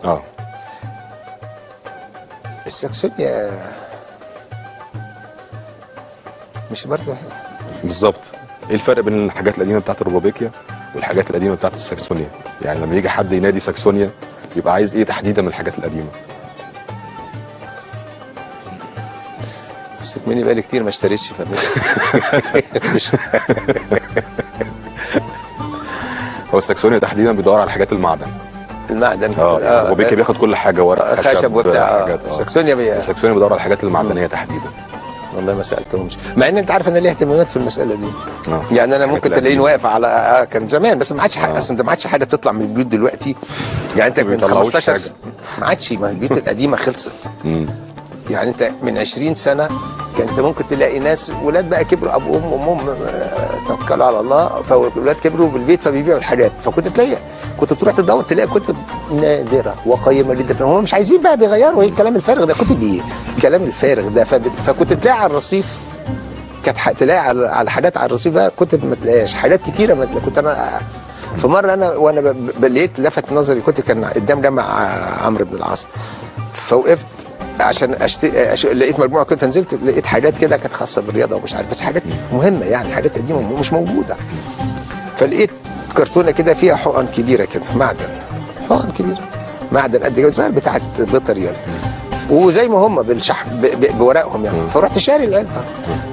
اه الساكسونيا مش برضه بالظبط. ايه الفرق بين الحاجات القديمه بتاعت الروبابيكيا والحاجات القديمه بتاعت الساكسونيا؟ يعني لما يجي حد ينادي ساكسونيا يبقى عايز ايه تحديدا من الحاجات القديمه؟ بس مني بقالي كتير ما اشتريتش مش هو الساكسونيا تحديدا بيدور على حاجات المعدن. المعدن. يعني الروبابيكيا بياخد كل حاجه، ورق خشب وبتاع. حاجات. الساكسونيا الساكسونيا بيدور على الحاجات المعدنيه تحديدا. والله ما سالتهمش، مع ان انت عارف انا ليه اهتمامات في المساله دي. يعني انا ممكن تلاقيني واقف على كان زمان، بس ما عادش اصل انت ما عادش حاجه بتطلع من البيوت دلوقتي. يعني انت من 15 ما عادش، ما البيوت القديمه خلصت. يعني انت من 20 سنه كنت ممكن تلاقي ناس ولاد بقى كبروا، ابوهم وامهم توكلوا على الله، فالولاد كبروا بالبيت فبيبيعوا الحاجات، فكنت كنت تروح تدور تلاقي كتب نادره وقيمه جدا. هم مش عايزين بقى بيغيروا ايه الكلام الفارغ ده، كتب ايه الكلام الفارغ ده. فكنت تلاقي على الرصيف، كانت تلاقي على حاجات على الرصيف بقى كتب ما تلاقيهاش، حاجات كتيره ما كنت انا في مره وانا لقيت لفت نظري كنت كان قدام جامع عمرو بن العاص، فوقفت عشان لقيت مجموعه كده، فنزلت لقيت حاجات كده كانت خاصه بالرياضه ومش عارف، بس حاجات مهمه يعني، حاجات قديمه مش موجوده. فلقيت كرتونه كده فيها حقن كبيره كده، معدن، حقن كبيره معدن قد كده صغير بتاعت بيطري يعني، وزي ما هم بالشحم بورقهم يعني. فرحت شاري العلبه،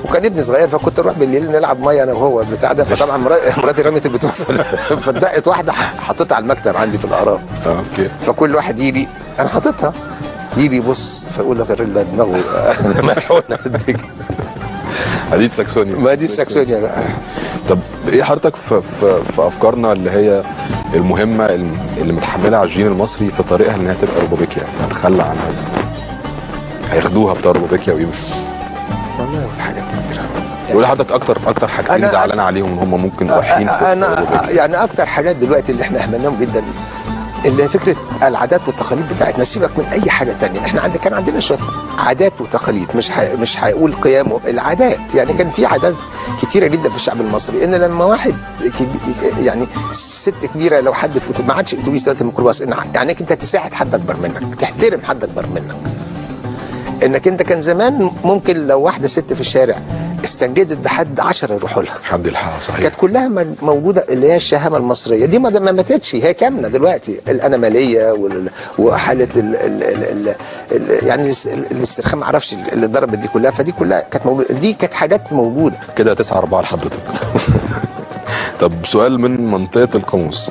وكان ابني صغير، فكنت اروح بالليل نلعب ميه انا وهو بتاع ده، فطبعا مراتي رمت البتوع فدقت واحده حطيتها على المكتب عندي في الاقراب. اوكي. فكل واحد يجي انا حاططها يجي يبص فيقول لك الراجل ده دماغه ملحونه. دي الساكسونيا. ما دي الساكسونيا بقى. طب ايه حضرتك في افكارنا اللي هي المهمه اللي متحملها على الجين المصري في طريقها انها تبقى روبابيكيا، هتخلى عنها؟ هياخدوها بتاع روبابيكيا ويمشوا؟ والله حاجات كتير. قول لحضرتك اكتر حاجتين زعلان عليهم ان هم ممكن رايحين انا يعني اكتر حاجات دلوقتي اللي احنا اهملناهم جدا اللي هي فكره العادات والتقاليد بتاعتنا. سيبك من اي حاجه ثانيه، احنا كان عندنا شويه عادات وتقاليد، مش هيقول قيم، العادات يعني. كان في عادات كتيره جدا في الشعب المصري، ان لما واحد يعني ست كبيره لو حد ما عادش اتوبيس دلوقتي ميكروباص، يعني انت تساعد حد اكبر منك، تحترم حد اكبر منك. انك انت كان زمان ممكن لو واحده ست في الشارع استنجدت بحد 10 يروحوا لها، حد يلحقها. صحيح. كانت كلها موجوده اللي هي الشهامه المصريه دي، ما ماتتش، هي كامله دلوقتي. الاناماليه وحاله يعني الاسترخاء، ما اعرفش اللي ضربت دي كلها، فدي كلها كانت موجوده، دي كانت حاجات موجوده كده. 9-4 لحضرتك. طب سؤال من منطقه القاموس،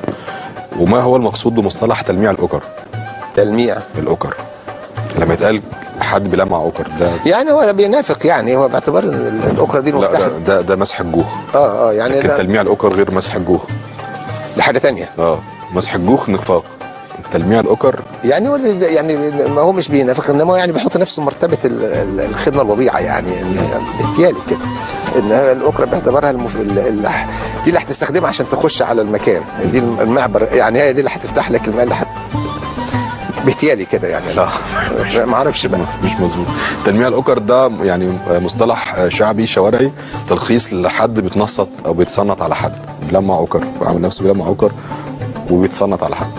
وما هو المقصود بمصطلح تلميع الاوكر؟ تلميع الاوكر لما يتقال حد بيلمع اوكر ده يعني هو بينافق، يعني هو باعتبار ان الاوكرة دي لا ده مسح الجوخ. يعني تلميع الاوكر غير مسح الجوخ، دي حاجه ثانيه. مسح الجوخ نفاق، تلميع الاوكر يعني ما هو مش بينافق، انما هو يعني بيحط نفسه مرتبه الخدمه الوضيعه، يعني احتيالي كده، ان الاوكرة باعتبارها دي اللي هتستخدمها عشان تخش على المكان، دي المعبر، يعني هي دي اللي هتفتح لك المال باحتيالي كده يعني. لا ما اعرفش بقى، مش مظبوط. تلميع الاوكر ده يعني مصطلح شعبي شوارعي، تلخيص لحد بيتنصت او بيتصنت على حد، بيلمع اوكر، عامل نفسه بيلمع اوكر وبيتصنت على حد،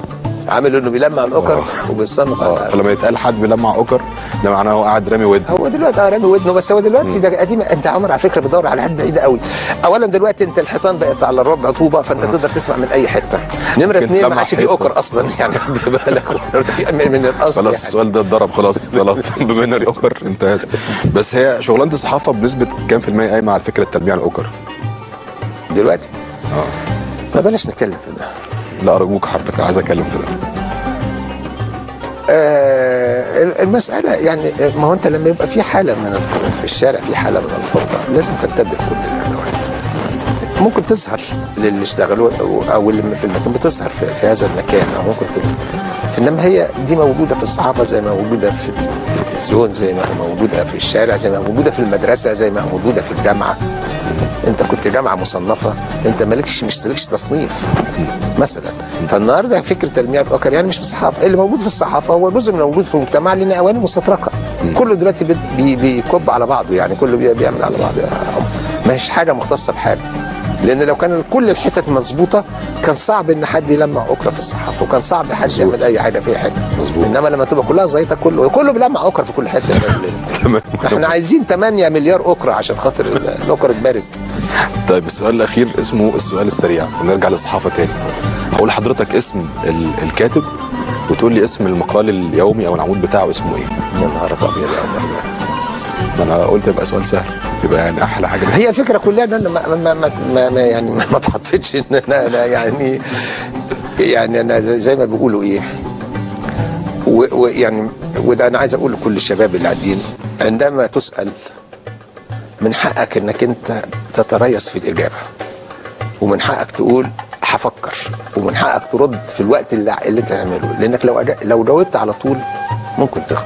عامل انه بيلمع الاوكر وبيتصنت على حد. فلما يتقال حد بيلمع اوكر ده معناه هو قاعد رامي ودنه. هو دلوقتي رامي ودنه، بس هو دلوقتي ده قديم. انت عمر على فكره بتدور على حد بعيده قوي. اولا دلوقتي انت الحيطان بقت على الربع طوبه، فانت تقدر تسمع من اي حته. نمره 2 ما عادش في اوكر اصلا، يعني خد بالك من الاصل. خلاص يعني. السؤال ده اتضرب خلاص بما ان الاوكر انتهت. بس هي شغلانه الصحافه بنسبه كام في المية قايمه على فكره تلميع الاوكر دلوقتي؟ ما بلاش نتكلم في ده. لا ارجوك حضرتك، عايز اتكلم في ده. المسألة يعني، ما هو انت لما يبقى في حالة في الشارع، في حالة من الفوضى، لازم تمتد لكل النواحي. ممكن تظهر للي اشتغلوا او اللي في المكان، بتظهر في هذا المكان، او ممكن انما هي دي موجودة في الصحافة، زي ما موجودة في التلفزيون، زي ما موجودة في الشارع، زي ما موجودة في المدرسة، زي ما موجودة في الجامعة. انت كنت جامعة مصنفة، انت مش لكش تصنيف مثلا. فالنهارده فكره تلميع الاوكر يعني مش في الصحافه، اللي موجود في الصحافه هو جزء من موجود في المجتمع، لان اواني مستطرقه، كله دلوقتي بيكب على بعضه، يعني كله بيعمل على بعضه، ما هيش حاجه مختصه بحاجه. لان لو كان كل الحتت مظبوطه كان صعب ان حد يلمع اكره في الصحافه، وكان صعب حد يعمل اي حاجه في حته. مظبوط. انما لما تبقى كلها زيطه كله بيلمع اكره في كل حته. تمام. احنا عايزين 8 مليار اكره عشان خاطر الاكره اتبرد. طيب السؤال الاخير اسمه السؤال السريع، ونرجع للصحافه تاني. هقول لحضرتك اسم الكاتب وتقول لي اسم المقال اليومي او العمود بتاعه اسمه ايه. يا نهار ابيض يا عمر، ما انا قلت يبقى سؤال سهل، يبقى يعني احلى حاجه. هي الفكره كلها ان انا ما يعني ما اتحطيتش ان انا يعني انا زي ما بيقولوا ايه، ويعني وده انا عايز اقول لكل الشباب اللي قاعدين، عندما تسال من حقك انك انت تتريث في الاجابه، ومن حقك تقول هفكر، ومن حقك ترد في الوقت اللي انت تعمله، لانك لو جاوبت على طول ممكن تغلط،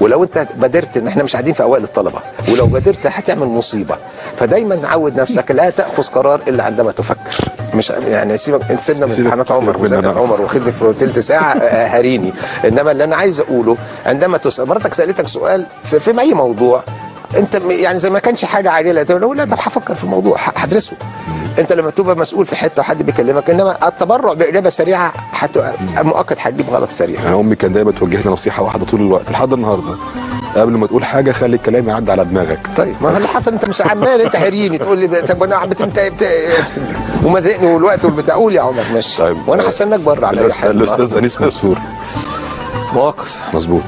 ولو انت بادرت، ان احنا مش قاعدين في اوائل الطلبه، ولو بادرت هتعمل مصيبه. فدايما نعود نفسك لا تاخذ قرار الا عندما تفكر. مش يعني سيبك، انت سيبنا من امتحانات عمر وزنقه عمر واخدني في ثلث ساعه هاريني. انما اللي انا عايز اقوله، عندما تسال مراتك سالتك سؤال في اي موضوع، انت يعني زي ما كانش حاجه عاجله تقول لا طب هفكر في الموضوع هدرسه. انت لما تبقى مسؤول في حته وحد بيكلمك، انما التبرع باجابه سريعه مؤكد هتجيب غلط سريع. انا امي كان دايما توجهني نصيحه واحده طول الوقت لحد النهارده، قبل ما تقول حاجه خلي الكلام يعدي على دماغك. طيب ما هو اللي حصل، انت مش عمال انت هريني تقول لي طب انا انت ومزقني والوقت والبتاع. قول يا عمر ماشي. طيب وانا هستناك بره على اي حاجه. الاستاذ انيس منصور. مواقف. مظبوط.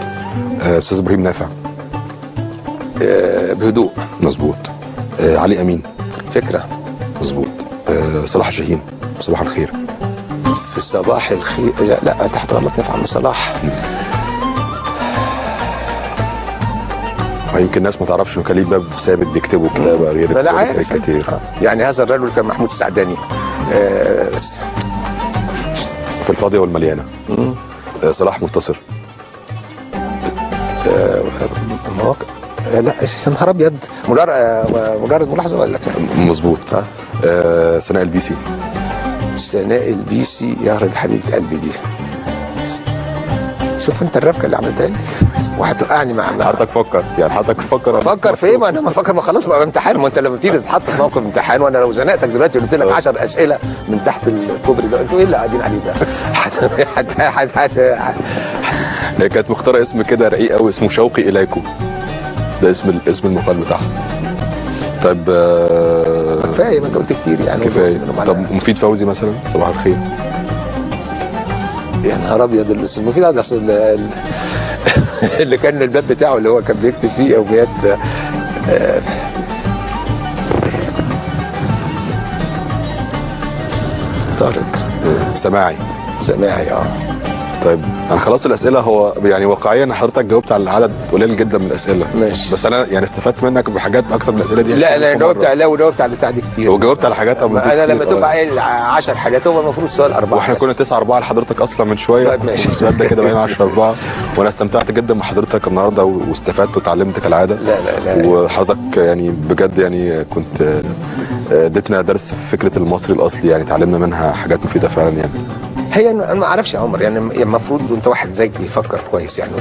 استاذ ابراهيم نافع. بهدوء. مظبوط. علي امين. فكره. مظبوط. صلاح جاهين. صباح الخير. في صباح الخير لا انت هتغلطني في عم صلاح. يمكن الناس ما تعرفش انه كان ليه باب ثابت بيكتبوا كتابه غير لا عارف كتير. يعني هذا الرجل كان محمود السعداني. في الفاضيه والمليانه. صلاح منتصر. مواقف. لا يا نهار ابيض، مجرد ملاحظه ولا مظبوط. سناء البيسي. سناء البيسي يا راجل حبيبه قلبي دي. شوف انت الربكه اللي عملتها لي وهتوقعني مع حضرتك فكر، يعني حضرتك فكر في ايه؟ ما انا ما فكر، ما خلاص بقى امتحان. ما انت لما تيجي تتحط في موقف امتحان، وانا لو زنقتك دلوقتي وقلت لك 10 اسئله من تحت الكوبري ده، انتوا ايه اللي قاعدين عليه ده؟ هي كانت مختاره اسم كده رقيق قوي اسمه شوقي اليكم، ده اسم المقال بتاعها. طيب كفايه، ما انت قلت كتير يعني. كفايه. طب مفيد فوزي مثلا، صباح الخير. يا نهار ابيض، المفيد ده اصل اللي كان الباب بتاعه اللي هو كان بيكتب فيه يوميات. طارق. سماعي. طيب انا خلاص الاسئله، هو يعني واقعيا حضرتك جاوبت على عدد قليل جدا من الاسئله. ماشي. بس انا يعني استفدت منك بحاجات اكتر من الاسئله دي. لا جاوبت على بتاع دي كتير. وجاوبت على حاجات انا لما تبقى قايل 10 حاجات هو المفروض السؤال 4. واحنا كنا 9-4 لحضرتك اصلا من شويه. طيب ماشي. السؤال ده كده بقينا 10-4. وانا استمتعت جدا بحضرتك النهارده واستفدت وتعلمت كالعاده. لا وحضرتك يعني بجد يعني كنت اديتنا درس في فكره المصري الاصلي، يعني اتعلمنا منها حاجات مفيده فعلا يعني. هي انا ما اعرفش يا عمر، يعني المفروض انت واحد زيك بيفكر كويس يعني،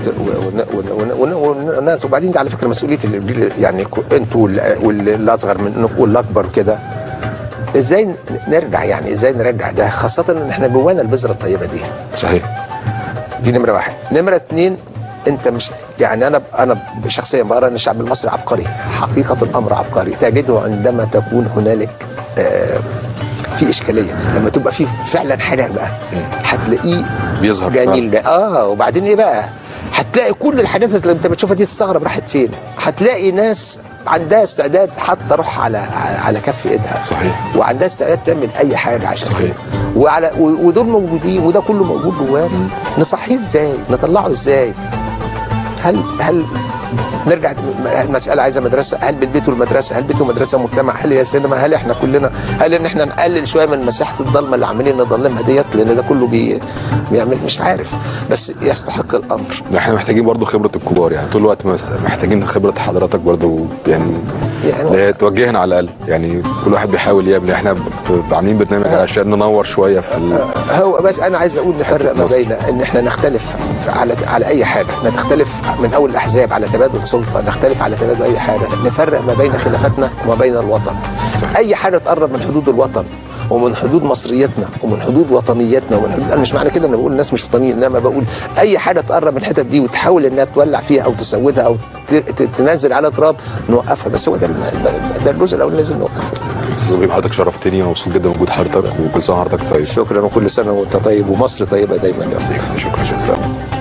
والناس. وبعدين دي على فكره مسؤوليه يعني انتوا واللي اصغر منكم واللي اكبر كده. ازاي نرجع ده، خاصه ان احنا جوانا البذره الطيبه دي. صحيح. دي نمره 1. نمره 2، انت مش يعني انا شخصيا بقرا ان الشعب المصري عبقري، حقيقه الامر عبقري. تجده عندما تكون هنالك في اشكاليه، لما تبقى في فعلا حاجه بقى هتلاقيه بيظهر جميل. وبعدين ايه بقى، هتلاقي كل الحاجات اللي انت بتشوفها دي تستغرب راحت فين. هتلاقي ناس عندها استعداد حتى روح على كف ايدها. صحيح. وعندها استعداد تعمل اي حاجه عشان صحيح. ودول موجودين، وده كله موجود جوانا. نصحيه ازاي؟ نطلعه ازاي؟ هل نرجع المسألة عايزة مدرسة، هل بيته المدرسة، هل بيته مدرسة مجتمع، هل هي سينما، هل احنا كلنا، هل ان احنا نقلل شوية من مساحة الضلمة اللي عاملين نضلمها ديت، لان ده كله بيعمل مش عارف، بس يستحق الامر. احنا محتاجين برضو خبرة الكبار، يعني طول الوقت محتاجين خبرة حضرتك برضو، يعني توجهنا على الاقل، يعني كل واحد بيحاول يعمل. احنا عاملين برنامج عشان ننور شوية في هو بس انا عايز اقول نفرق ما بين ان احنا نختلف على اي حاجة، نختلف من اول الاحزاب على تبادل سلطه، نختلف على تبادل اي حاجه، نفرق ما بين خلافاتنا وما بين الوطن. اي حاجه تقرب من حدود الوطن ومن حدود مصريتنا ومن حدود وطنيتنا ومن حدود، انا مش معنى كده ان بقول الناس مش وطنيين، انما بقول اي حاجه تقرب من الحتت دي وتحاول انها تولع فيها او تسودها او تنزل على تراب نوقفها. بس هو ده الجزء الاول لازم نوقفه. استاذ ابراهيم حضرتك شرفتني ومبسوط جدا بوجود حضرتك، وكل سنه وحضرتك طيب. شكرا، وكل سنه وانت طيب، ومصر طيبه دايما يا شكرا.